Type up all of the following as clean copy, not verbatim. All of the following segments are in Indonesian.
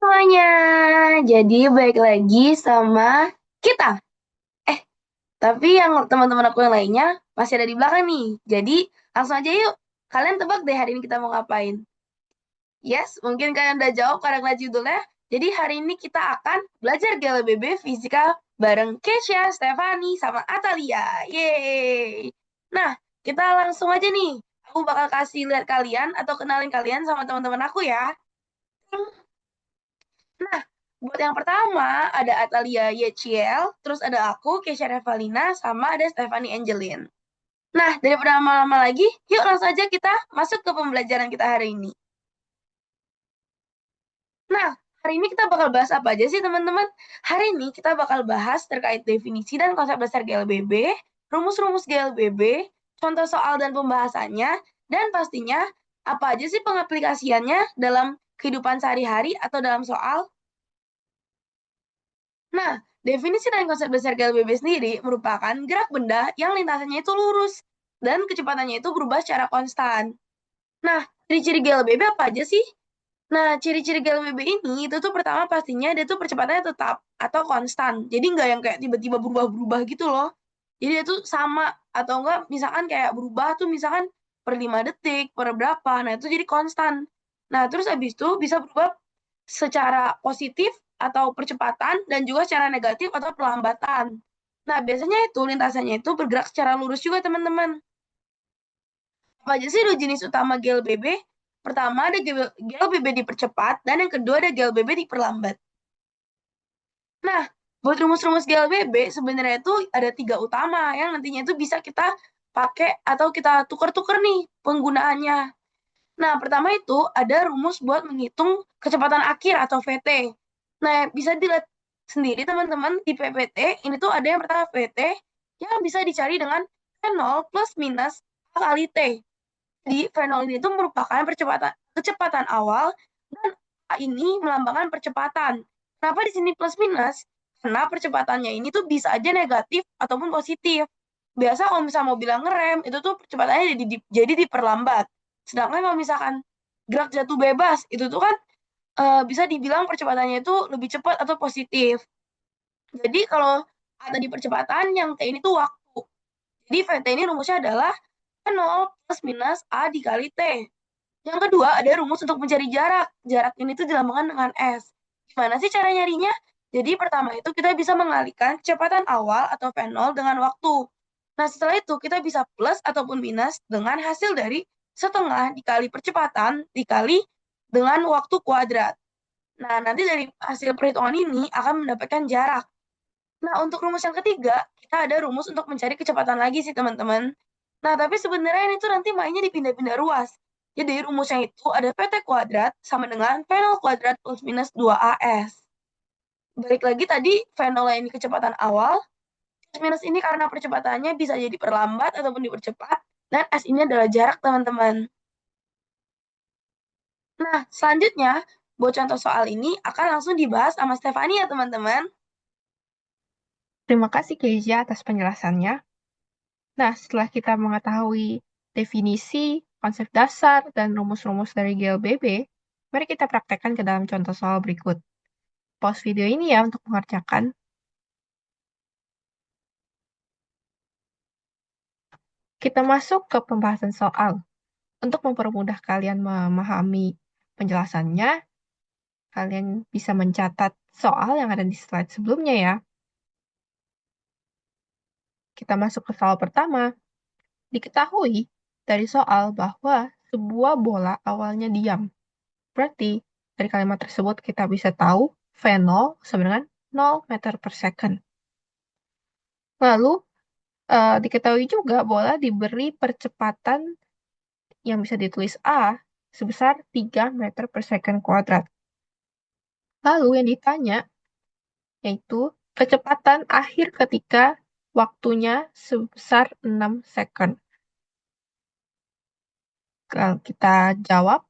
Semuanya, jadi baik lagi sama kita. Eh, tapi yang teman-teman aku yang lainnya masih ada di belakang nih. Jadi langsung aja yuk. Kalian tebak deh hari ini kita mau ngapain? Yes, mungkin kalian udah jawab karena judulnya. Jadi hari ini kita akan belajar GLBB Fisika bareng Kesha, Stefani, sama Atalia. Yeay! Nah, kita langsung aja nih. Aku bakal kasih lihat kalian atau kenalin kalian sama teman-teman aku ya. Nah, buat yang pertama ada Atalia Yechiel, terus ada aku, Kesha Revalina, sama ada Stephanie Angelin. Nah, daripada lama-lama lagi, yuk langsung aja kita masuk ke pembelajaran kita hari ini. Nah, hari ini kita bakal bahas apa aja sih teman-teman? Hari ini kita bakal bahas terkait definisi dan konsep dasar GLBB, rumus-rumus GLBB, contoh soal dan pembahasannya, dan pastinya apa aja sih pengaplikasiannya dalam kehidupan sehari-hari atau dalam soal. Nah, definisi dan konsep besar GLBB sendiri merupakan gerak benda yang lintasannya itu lurus dan kecepatannya itu berubah secara konstan. Nah, ciri-ciri GLBB apa aja sih? Nah, ciri-ciri GLBB ini itu tuh pertama pastinya dia tuh percepatannya tetap atau konstan. Jadi nggak yang kayak tiba-tiba berubah-berubah gitu loh. Jadi dia tuh sama atau enggak misalkan kayak berubah tuh misalkan per 5 detik, per berapa. Nah, itu jadi konstan. Nah, terus habis itu bisa berubah secara positif atau percepatan dan juga secara negatif atau perlambatan. Nah, biasanya itu lintasannya itu bergerak secara lurus juga, teman-teman. Apa aja sih dua jenis utama GLBB? Pertama ada GLBB dipercepat dan yang kedua ada GLBB diperlambat. Nah, buat rumus-rumus GLBB sebenarnya itu ada tiga utama yang nantinya itu bisa kita pakai atau kita tuker-tuker nih penggunaannya. Nah, pertama itu ada rumus buat menghitung kecepatan akhir atau VT. Nah, bisa dilihat sendiri teman-teman di PPT, ini tuh ada yang pertama VT yang bisa dicari dengan V0 plus minus A kali T. Jadi V0 ini itu merupakan kecepatan awal dan A ini melambangkan percepatan. Kenapa di sini plus minus? Karena percepatannya ini tuh bisa aja negatif ataupun positif. Biasa kalau misalnya mau bilang ngerem, itu tuh percepatannya jadi diperlambat. Sedangkan kalau misalkan gerak jatuh bebas, itu tuh kan bisa dibilang percepatannya itu lebih cepat atau positif. Jadi kalau A tadi percepatan, yang T ini tuh waktu. Jadi VT ini rumusnya adalah 0 plus minus A dikali T. Yang kedua, ada rumus untuk mencari jarak. Jarak ini tuh dilambangkan dengan S. Gimana sih cara nyarinya? Jadi pertama itu kita bisa mengalihkan kecepatan awal atau V0 dengan waktu. Nah, setelah itu kita bisa plus ataupun minus dengan hasil dari setengah dikali percepatan dikali dengan waktu kuadrat. Nah, nanti dari hasil perhitungan ini akan mendapatkan jarak. Nah, untuk rumus yang ketiga, kita ada rumus untuk mencari kecepatan lagi sih, teman-teman. Nah, tapi sebenarnya ini tuh nanti mainnya dipindah-pindah ruas. Jadi rumusnya itu ada PT kuadrat sama dengan V0 kuadrat plus minus 2AS. Balik lagi tadi, V0 ini kecepatan awal, plus minus ini karena percepatannya bisa jadi perlambat ataupun dipercepat, dan S ini adalah jarak, teman-teman. Nah, selanjutnya, buat contoh soal ini akan langsung dibahas sama Stefani ya, teman-teman. Terima kasih Kezia atas penjelasannya. Nah, setelah kita mengetahui definisi, konsep dasar, dan rumus-rumus dari GLBB, mari kita praktekkan ke dalam contoh soal berikut. Pause video ini ya untuk mengerjakan. Kita masuk ke pembahasan soal. Untuk mempermudah kalian memahami penjelasannya, kalian bisa mencatat soal yang ada di slide sebelumnya ya. Kita masuk ke soal pertama. Diketahui dari soal bahwa sebuah bola awalnya diam. Berarti dari kalimat tersebut kita bisa tahu V0 sama dengan 0 meter per second. Lalu diketahui juga bola diberi percepatan yang bisa ditulis A sebesar 3 meter per second kuadrat. Lalu yang ditanya yaitu kecepatan akhir ketika waktunya sebesar 6 second. Kalau kita jawab,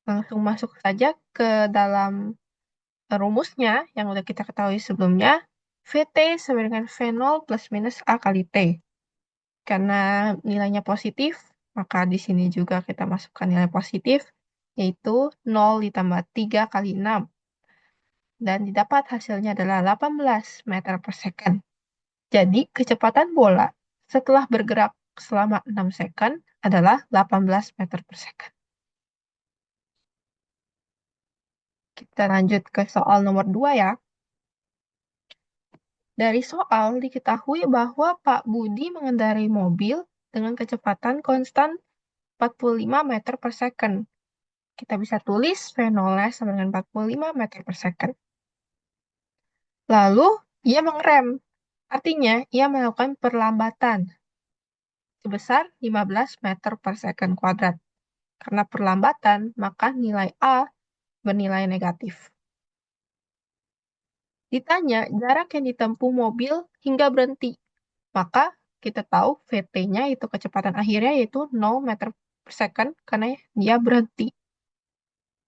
langsung masuk saja ke dalam rumusnya yang udah kita ketahui sebelumnya. VT sama dengan V0 plus minus A kali T. Karena nilainya positif, maka di sini juga kita masukkan nilai positif, yaitu 0 ditambah 3 kali 6. dan didapat hasilnya adalah 18 meter per second. Jadi, kecepatan bola setelah bergerak selama 6 second adalah 18 meter per second. Kita lanjut ke soal nomor 2 ya. Dari soal diketahui bahwa Pak Budi mengendarai mobil dengan kecepatan konstan 45 meter per second. Kita bisa tulis V0-nya sama dengan 45 meter per second. Lalu, ia mengerem. Artinya, ia melakukan perlambatan sebesar 15 meter per second kuadrat. Karena perlambatan, maka nilai A bernilai negatif. Ditanya jarak yang ditempuh mobil hingga berhenti. Maka kita tahu VT-nya itu kecepatan akhirnya yaitu 0 meter per second karena dia berhenti.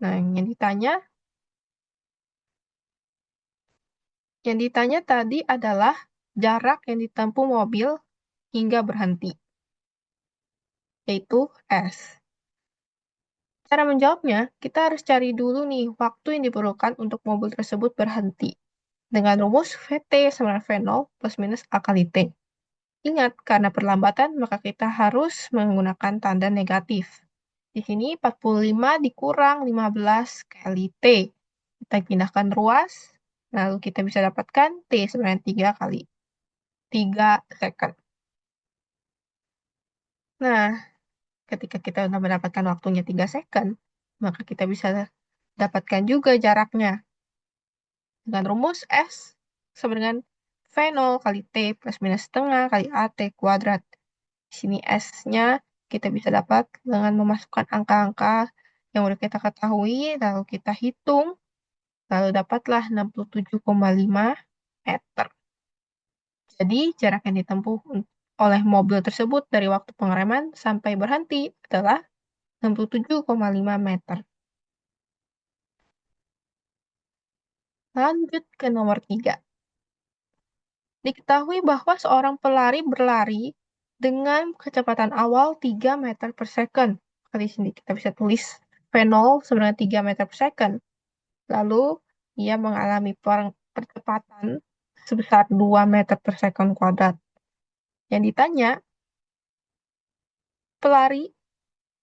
Nah, yang ditanya tadi adalah jarak yang ditempuh mobil hingga berhenti, yaitu S. Cara menjawabnya, kita harus cari dulu nih waktu yang diperlukan untuk mobil tersebut berhenti. Dengan rumus VT sama dengan V0 plus minus A kali T. Ingat, karena perlambatan, maka kita harus menggunakan tanda negatif. Di sini 45 dikurang 15 kali T. Kita pindahkan ruas, lalu kita bisa dapatkan T sebenarnya 3 kali 3 second. Nah, ketika kita sudah mendapatkan waktunya 3 second, maka kita bisa dapatkan juga jaraknya. Dengan rumus S sama dengan V0 kali T plus minus setengah kali AT kuadrat. Di sini S-nya kita bisa dapat dengan memasukkan angka-angka yang udah kita ketahui, lalu kita hitung, lalu dapatlah 67,5 meter. Jadi, jarak yang ditempuh oleh mobil tersebut dari waktu pengereman sampai berhenti adalah 67,5 meter. Lanjut ke nomor 3. Diketahui bahwa seorang pelari berlari dengan kecepatan awal 3 meter per second. Di sini kita bisa tulis V0 sebenarnya 3 meter per second. Lalu, ia mengalami percepatan sebesar 2 meter per second kuadrat. Yang ditanya, pelari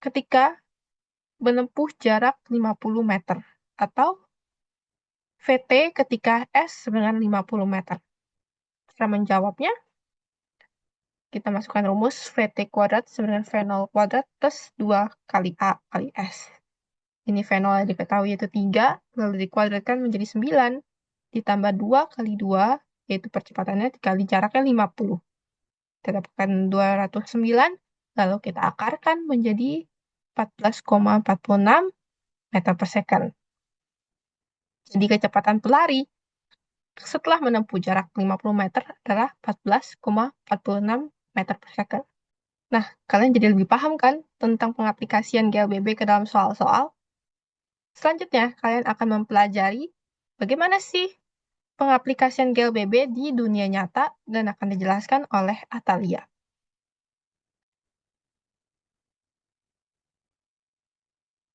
ketika menempuh jarak 50 meter atau VT ketika S dengan 50 meter. Cara menjawabnya, kita masukkan rumus VT kuadrat sama dengan V0 kuadrat plus 2 kali A kali S. Ini V0 yang diketahui yaitu 3, lalu dikuadratkan menjadi 9, ditambah 2 kali 2, yaitu percepatannya dikali jaraknya 50. Kita dapatkan 209, lalu kita akarkan menjadi 14,46 meter per second. Jadi kecepatan pelari setelah menempuh jarak 50 meter adalah 14,46 meter per second. Nah, kalian jadi lebih paham kan tentang pengaplikasian GLBB ke dalam soal-soal? Selanjutnya, kalian akan mempelajari bagaimana sih pengaplikasian GLBB di dunia nyata dan akan dijelaskan oleh Atalia.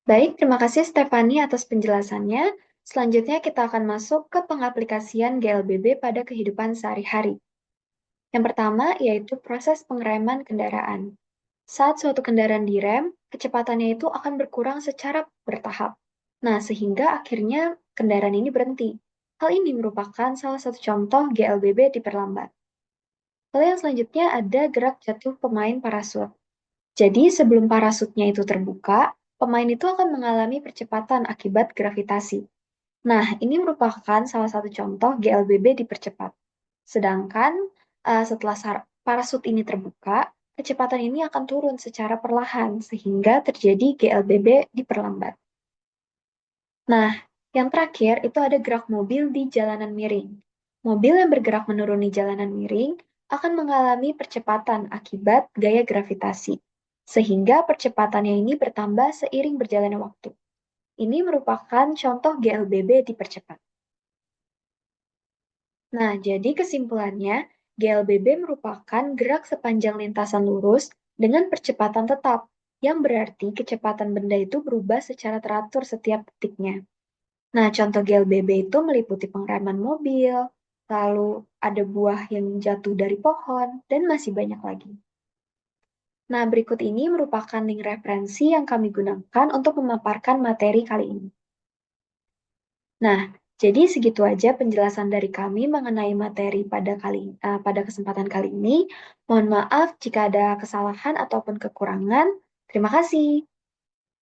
Baik, terima kasih Stefani atas penjelasannya. Selanjutnya kita akan masuk ke pengaplikasian GLBB pada kehidupan sehari-hari. Yang pertama yaitu proses pengereman kendaraan. Saat suatu kendaraan direm, kecepatannya itu akan berkurang secara bertahap. Nah, sehingga akhirnya kendaraan ini berhenti. Hal ini merupakan salah satu contoh GLBB diperlambat. Lalu yang selanjutnya ada gerak jatuh pemain parasut. Jadi sebelum parasutnya itu terbuka, pemain itu akan mengalami percepatan akibat gravitasi. Nah, ini merupakan salah satu contoh GLBB dipercepat. Sedangkan setelah parasut ini terbuka, kecepatan ini akan turun secara perlahan sehingga terjadi GLBB diperlambat. Nah, yang terakhir itu ada gerak mobil di jalanan miring. Mobil yang bergerak menuruni jalanan miring akan mengalami percepatan akibat gaya gravitasi, sehingga percepatannya ini bertambah seiring berjalannya waktu. Ini merupakan contoh GLBB dipercepat. Nah, jadi kesimpulannya, GLBB merupakan gerak sepanjang lintasan lurus dengan percepatan tetap, yang berarti kecepatan benda itu berubah secara teratur setiap detiknya. Nah, contoh GLBB itu meliputi pengereman mobil, lalu ada buah yang jatuh dari pohon, dan masih banyak lagi. Nah, berikut ini merupakan link referensi yang kami gunakan untuk memaparkan materi kali ini. Nah, jadi segitu aja penjelasan dari kami mengenai materi pada kesempatan kali ini. Mohon maaf jika ada kesalahan ataupun kekurangan. Terima kasih.